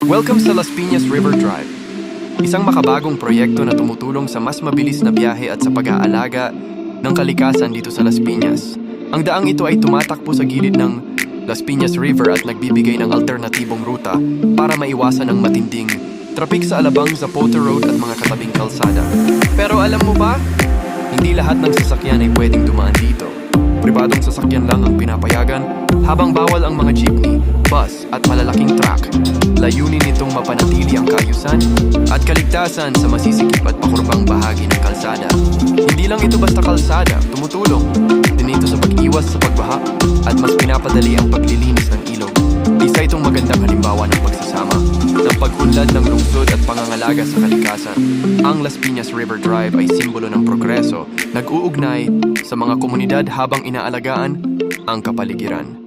Welcome sa Las Piñas River Drive, isang makabagong proyekto na tumutulong sa mas mabilis na biyahe at sa pag-aalaga ng kalikasan dito sa Las Piñas. Ang daang ito ay tumatakbo sa gilid ng Las Piñas River at nagbibigay ng alternatibong ruta para maiwasan ang matinding trafik sa Alabang, Zapote Road at mga katabing kalsada. Pero alam mo ba, hindi lahat ng sasakyan ay pwedeng dumaan dito. Pribadong sasakyan lang ang pinapayagan, habang bawal ang mga jeepney, bus at malalaking truck. Layunin nitong mapanatili ang kaayusan at kaligtasan sa masisikip at pakurbang bahagi ng kalsada. Hindi lang ito basta kalsada, tumutulong din ito sa pag-iwas sa pagbaha at mas pinapadali ang paglilinis ng ilog. Isa itong magandang halimbawa ng pagsasama ng pag-unlad ng lungsod at pangangalaga sa kalikasan. Ang Las Piñas River Drive ay simbolo ng progreso, nag-uugnay sa mga komunidad habang inaalagaan ang kapaligiran.